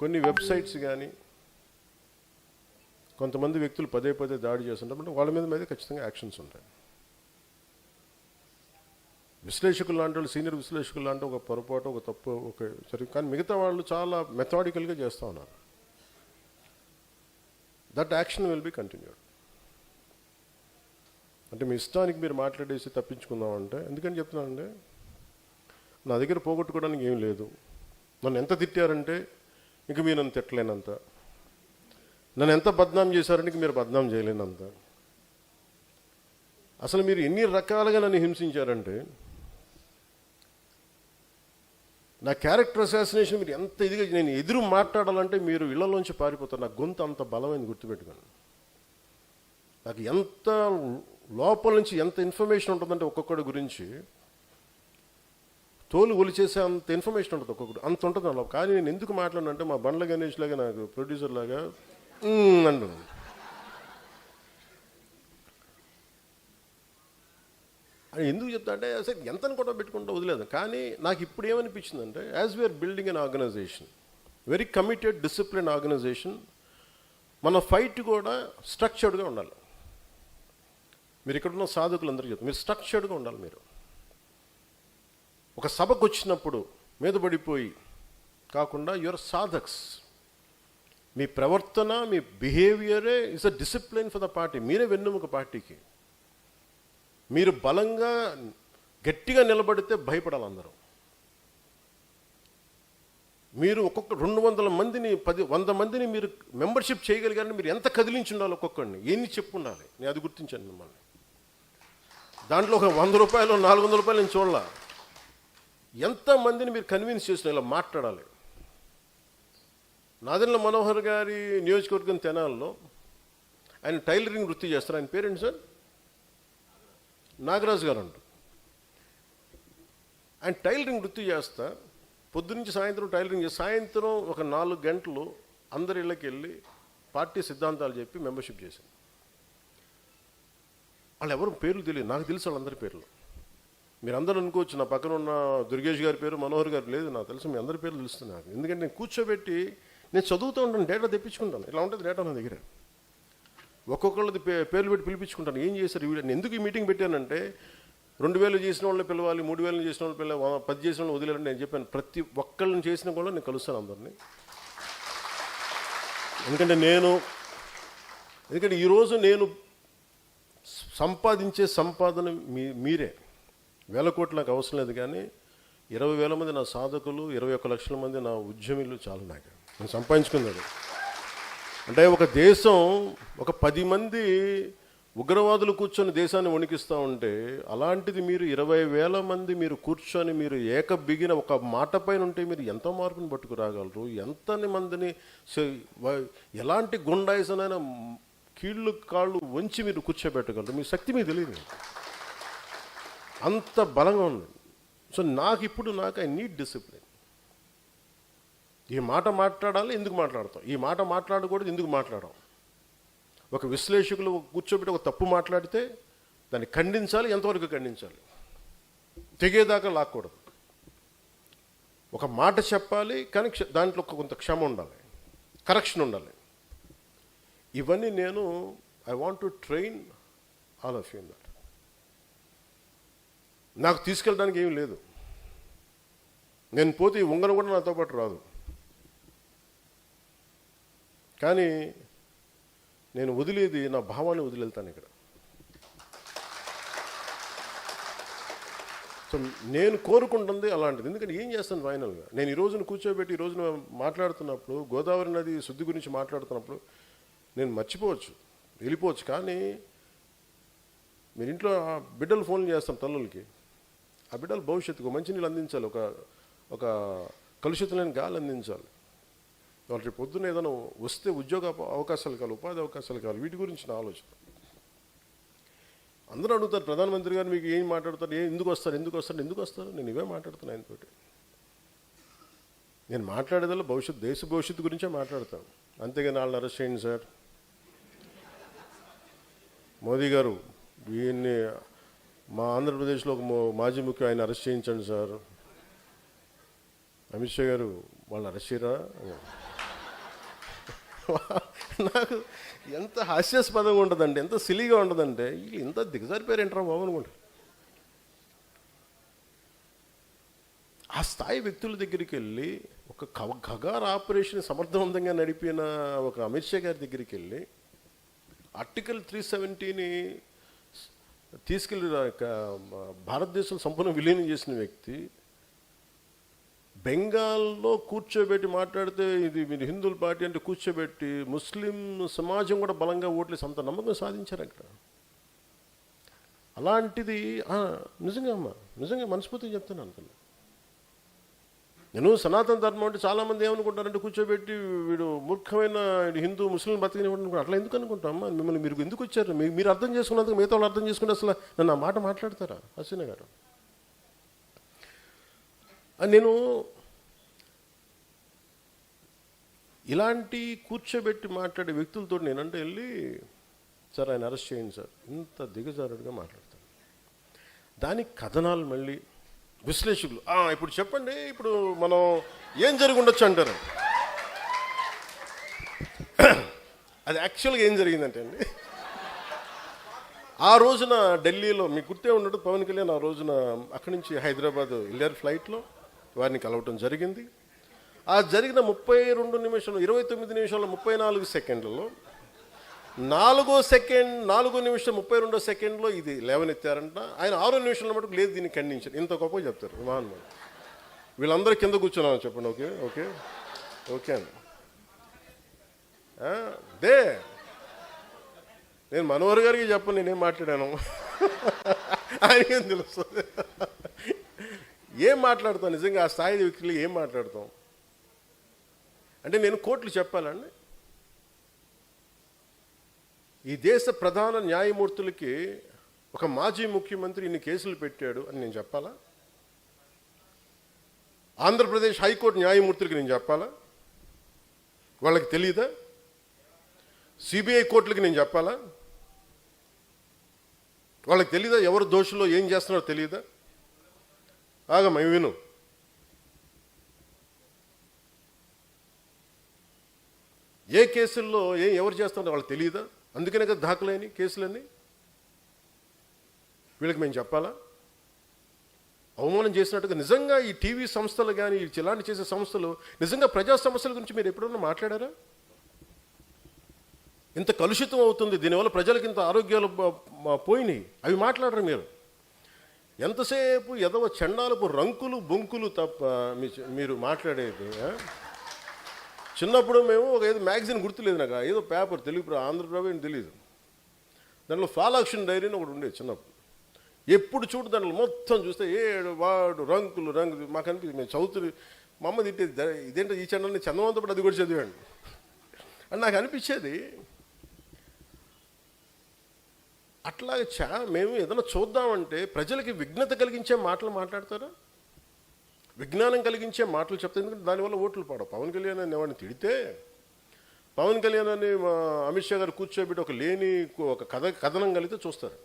కొన్ని వెబ్సైట్స్ కానీ కొంతమంది వ్యక్తులు పదే పదే దాడి చేస్తుంటారు, వాళ్ళ మీద ఖచ్చితంగా యాక్షన్స్ ఉంటాయి. విశ్లేషకులు లాంటి వాళ్ళు, సీనియర్ విశ్లేషకులు లాంటి ఒక పొరపాటు, ఒక తప్పు ఒక జరిగి, కానీ మిగతా వాళ్ళు చాలా మెథాడికల్గా చేస్తూ ఉన్నారు. That action will be continued. అంటే మీ ఇష్టానికి మీరు మాట్లాడేసి తప్పించుకుందామంటే, ఎందుకని చెప్తున్నానంటే, నా దగ్గర పోగొట్టుకోవడానికి ఏం లేదు. నన్ను ఎంత తిట్టారంటే ఇంక మీరు నన్ను తిట్టలేనంత, నన్ను ఎంత బద్నాం చేశారంటే ఇంక మీరు బద్నాం చేయలేనంత, అసలు మీరు ఎన్ని రకాలుగా నన్ను హింసించారంటే, నా క్యారెక్టర్ అసాసినేషన్ మీరు ఎంత ఇదిగా, నేను ఎదురు మాట్లాడాలంటే మీరు ఇళ్లలోంచి పారిపోతారు. నా గొంతు అంత బలమైంది, గుర్తుపెట్టుకోండి. నాకు ఎంత లోపల నుంచి ఎంత ఇన్ఫర్మేషన్ ఉంటుందంటే ఒక్కొక్కడి గురించి తోలు ఒలిచేసే అంత ఇన్ఫర్మేషన్ ఉంటుంది, ఒక్కొక్కటి అంత ఉంటుంది అలా. కానీ నేను ఎందుకు మాట్లాడినంటే మా బండ్ల గణేష్ లాగా, నాకు ప్రొడ్యూసర్ లాగా అంటున్నాను. అని ఎందుకు చెప్తా అంటే, అసలు ఎంతని కూడా పెట్టుకుంటూ వదిలేదు. కానీ నాకు ఇప్పుడు ఏమనిపించిందంటే, as we are building an organisation, very committed discipline organisation, మన ఫైట్ కూడా స్ట్రక్చర్డ్గా ఉండాలి. మీరు ఇక్కడ ఉన్న సాధకులందరూ చెప్తారు, మీరు స్ట్రక్చర్డ్గా ఉండాలి. మీరు ఒక సభకు వచ్చినప్పుడు మీద పడిపోయి కాకుండా యువర్ సాధక్స్, మీ ప్రవర్తన, మీ బిహేవియరే is a discipline for the party. మీరే వెన్నెముక పార్టీకి. మీరు బలంగా గట్టిగా నిలబడితే భయపడాలి అందరూ. మీరు ఒక్కొక్క 200 మందిని 100 మందిని మీరు మెంబర్షిప్ చేయగలిగారని మీరు ఎంత కదిలించి ఉండాలి, ఒక్కొక్కడిని ఎన్ని చెప్పు ఉండాలి. నేను అది గుర్తించాను మిమ్మల్ని. దాంట్లో ఒక 100 రూపాయలు 400 రూపాయలు నేను చూడాల. ఎంతమందిని మీరు కన్విన్స్ చేసిన ఇలా మాట్లాడాలి. నాదెండ్ల మనోహర్ గారి నియోజకవర్గం తెనాల్లో ఆయన టైలరింగ్ వృత్తి చేస్తారు. ఆయన పేరేంటి సార్? నాగరాజు గారు అంటారు. ఆయన టైలరింగ్ వృత్తి చేస్తా పొద్దునుంచి సాయంత్రం టైలరింగ్ చేసి, సాయంత్రం ఒక 4 గంటలు అందరి ఇళ్ళకి వెళ్ళి పార్టీ సిద్ధాంతాలు చెప్పి మెంబర్షిప్ చేశాను. వాళ్ళు ఎవరు పేర్లు తెలియదు, నాకు తెలుసు వాళ్ళందరి పేర్లు. మీరు అందరూ అనుకోవచ్చు నా పక్కన ఉన్న దుర్గేష్ గారి పేరు, మనోహర్ గారు లేదు, నాకు తెలుసు. మీ అందరి పేర్లు తెలుస్తుంది నాకు. ఎందుకంటే నేను కూర్చోబెట్టి నేను చదువుతూ ఉంటాను, డేటా తెప్పించుకుంటాను. ఇలా ఉంటుంది డేటా నా దగ్గర. ఒక్కొక్కళ్ళది పేర్లు పెట్టి పిలిపించుకుంటాను. ఏం చేశారు వీళ్ళు, ఎందుకు ఈ మీటింగ్ పెట్టానంటే, 2000 చేసిన వాళ్ళని పిలవాలి, 3000 చేసిన వాళ్ళు పిలవాలి, 10 చేసిన వాళ్ళు వదిలేరని నేను చెప్పాను. ప్రతి ఒక్కళ్ళని చేసిన కూడా నేను కలుస్తాను అందరినీ. ఎందుకంటే ఈరోజు నేను సంపాదించే సంపాదన మీరే. 1000 కోట్లు నాకు అవసరం లేదు, కానీ 20,000 మంది నా సాధకులు, 21 లక్షల మంది నా ఉద్యమిలు చాలు నాకు. నేను సంపాదించుకున్నది అంటే, ఒక దేశం ఒక 10 మంది ఉగ్రవాదులు కూర్చొని దేశాన్ని వణికిస్తూ ఉంటే, అలాంటిది మీరు 20,000 మంది మీరు కూర్చొని మీరు బిగిన ఒక మాట పైన ఉంటే మీరు ఎంత మార్పుని పట్టుకురాగలరు? ఎంతని మందిని ఎలాంటి గుండాయిసనైనా కీళ్ళు కాళ్ళు వంచి మీరు కూర్చోబెట్టగలరు? మీ శక్తి మీకు తెలియదు, అంత బలంగా ఉంది. సో నాకు ఐ నీడ్ డిసిప్లిన్. ఈ మాట మాట్లాడాలి, ఎందుకు మాట్లాడతాం? ఈ మాట మాట్లాడకూడదు, ఎందుకు మాట్లాడడం? ఒక విశ్లేషకులు కూర్చోబెట్టి ఒక తప్పు మాట్లాడితే దాన్ని ఖండించాలి, ఎంతవరకు ఖండించాలి, తెగేదాకా లాక్కూడదు. ఒక మాట చెప్పాలి, కానీ దాంట్లో కొంత క్షమ ఉండాలి, కరెక్షన్ ఉండాలి. ఇవన్నీ నేను I want to train all of you in that. నాకు తీసుకెళ్ళడానికి ఏమీ లేదు. నేను పోతే ఈ ఉంగరం కూడా నాతో పాటు రాదు. కానీ నేను వదిలేది నా భావాన్ని వదిలేళ్తాను ఇక్కడ. సో నేను కోరుకుంటుంది అలాంటిది. ఎందుకంటే ఏం చేస్తాను ఫైనల్గా, నేను ఈ రోజున కూర్చోబెట్టి ఈ రోజున మాట్లాడుతున్నప్పుడు, గోదావరి నది శుద్ధి గురించి మాట్లాడుతున్నప్పుడు నేను మర్చిపోవచ్చు, వెళ్ళిపోవచ్చు. కానీ మీరు ఇంట్లో బిడ్డలు ఫోన్లు చేస్తాం తల్లులకి, ఆ బిడ్డలు భవిష్యత్తుకు మంచినీళ్ళు అందించాలి, ఒక కలుషితం లేని గాలి అందించాలి. వాళ్ళు రేపు పొద్దున్న ఏదైనా వస్తే ఉద్యోగ అవకాశాలు కావాలి, ఉపాధి అవకాశాలు కావాలి, వీటి గురించి నా ఆలోచన. అందరూ అడుగుతారు, ప్రధానమంత్రి గారు మీకు ఏం మాట్లాడతారు, ఎందుకు వస్తారు? నేను ఇవే మాట్లాడుతాను ఆయనతోటి. నేను మాట్లాడేదల్లా దేశ భవిష్యత్తు గురించే మాట్లాడతాను. అంతేగాని వాళ్ళని అరెస్ట్ చేయండి సార్, మోదీ గారు వీళ్ళని మా ఆంధ్రప్రదేశ్లో ఒక మాజీ ముఖ్య ఆయన అరెస్ట్ చేయించండి సార్, అమిత్ షా గారు వాళ్ళని అరెస్ట్ చేయరా. నాకు ఎంత హాస్యాస్పదంగా ఉంటుందంటే, ఎంత సిలీగా ఉంటుందంటే, వీళ్ళు ఇంత దిగజారిపోయారు ఏంట్రా బాబు అనుకుంటా. ఆ స్థాయి వ్యక్తుల దగ్గరికి వెళ్ళి ఒక ఖగార్ ఆపరేషన్ సమర్థవంతంగా నడిపిన ఒక అమిత్ షా గారి దగ్గరికి వెళ్ళి ఆర్టికల్ 370ని తీసుకెళ్ళి భారతదేశం సంపూర్ణ విలీనం చేసిన వ్యక్తి బెంగాల్లో కూర్చోబెట్టి మాట్లాడితే ఇది మీరు హిందువుల పార్టీ అంటే కూర్చోబెట్టి ముస్లిం సమాజం కూడా బలంగా ఓట్లేసి అంత నమ్మకం సాధించారు అక్కడ. అలాంటిది నిజంగా అమ్మా, నిజంగా మనస్ఫూర్తిగా చెప్తాను అనుకున్నా. నేను సనాతన ధర్మం అంటే చాలామంది ఏమనుకుంటారంటే కూర్చోబెట్టి వీడు మూర్ఖమైన హిందూ ముస్లిం బతికిన అనుకుంటారు. అట్లా ఎందుకు అనుకుంటామమ్మా? మిమ్మల్ని మీరు ఎందుకు వచ్చారు? మీరు అర్థం చేసుకున్నందుకు మిగతా వాళ్ళు అర్థం చేసుకుంటే అసలు నన్ను ఆ మాట మాట్లాడతారా హసీనా గారు? నేను ఇలాంటి కూర్చోబెట్టి మాట్లాడే వ్యక్తులతో నేనంటే వెళ్ళి సార్ ఆయన అరెస్ట్ చేయండి సార్, ఇంత దిగజారుడుగా మాట్లాడతాను. దానికి కథనాలు మళ్ళీ విశ్లేషకులు ఇప్పుడు చెప్పండి, ఇప్పుడు మనం ఏం జరిగి ఉండొచ్చు అంటారు. అది యాక్చువల్గా ఏం జరిగిందంటే అండి, ఆ రోజున ఢిల్లీలో మీకు గుర్తే ఉన్నట్టు పవన్ కళ్యాణ్ ఆ రోజున అక్కడి నుంచి హైదరాబాద్ వెళ్ళారు ఫ్లైట్లో, వారిని కలవటం జరిగింది. ఆ జరిగిన 32 నిమిషాలు 29 నిమిషాల 34 సెకండ్లలో 4 నిమిషం 32 సెకండ్లో ఇది లేవనెత్తారంట. ఆయన 6 నిమిషాల మటుకు లేదు దీన్ని ఖండించారు. ఇంత గొప్పగా చెప్తారు మహాన్మాడు. వీళ్ళందరూ కింద కూర్చున్నాను చెప్పండి. ఓకే ఓకే ఓకే అండి. దే నేను మనోహర్ గారికి చెప్పను నేనేం మాట్లాడాను, ఆయనకేం తెలుస్తుంది. ఏం మాట్లాడతాం నిజంగా ఆ స్థాయి వ్యక్తులు ఏం మాట్లాడతాం అంటే నేను కోర్టులు చెప్పాలండి. ఈ దేశ ప్రధాన న్యాయమూర్తులకి ఒక మాజీ ముఖ్యమంత్రి ఇన్ని కేసులు పెట్టాడు అని నేను చెప్పాలా? ఆంధ్రప్రదేశ్ హైకోర్టు న్యాయమూర్తులకి నేను చెప్పాలా? వాళ్ళకి తెలియదా? సిబిఐ కోర్టులకి నేను చెప్పాలా? వాళ్ళకి తెలీదా ఎవరు దోషులో ఏం చేస్తున్నారో తెలియదా? ఆగమ్మ విను. ఏ కేసుల్లో ఎవరు చేస్తున్నారో వాళ్ళకి తెలియదా? అందుకనే కదా దాఖలైన కేసులన్నీ. వీళ్ళకి మేము చెప్పాలా? అవమానం చేసినట్టుగా నిజంగా ఈ టీవీ సంస్థలు కానీ ఇలాంటి చేసే సంస్థలు నిజంగా ప్రజా సమస్యల గురించి మీరు ఎప్పుడన్నా మాట్లాడారా? ఇంత కలుషితం అవుతుంది, దీనివల్ల ప్రజలకు ఇంత ఆరోగ్యాలు పోయినాయి, అవి మాట్లాడరు మీరు. ఎంతసేపు ఎదవ చండాలపు రంకులు బొంకులు తప్ప మీరు మాట్లాడేది. చిన్నప్పుడు మేము ఒక ఏదో మ్యాగజైన్ గుర్తులేదు నాకు, ఏదో పేపర్ తెలుగు ఆంధ్రప్రభ అని తెలియదు, దాంట్లో ఫాలాక్షన్ డైరీ అని ఒకటి ఉండేది చిన్నప్పుడు. ఎప్పుడు చూడు దాంట్లో మొత్తం చూస్తే ఏడు వాడు రంకులు మాకు అనిపించింది. మేము చదువుతుంది మా అమ్మ తిట్టేది, ఇదేంటో ఈ చండాలని చందమంతో పాటు అది కూడా చదివాడు అని నాకు అనిపించేది. అట్లాగే మేము ఏదైనా చూద్దామంటే ప్రజలకి విఘ్నత కలిగించే మాటలు మాట్లాడతారా? విజ్ఞానం కలిగించే మాటలు చెప్తారు. ఎందుకంటే దానివల్ల ఓట్లు పడవు. పవన్ కళ్యాణ్ అని ఎవరిని తిడితే, పవన్ కళ్యాణ్ అని అమిత్ షా గారు కూర్చోబెట్టి ఒక కథనం కలిగితే చూస్తారు.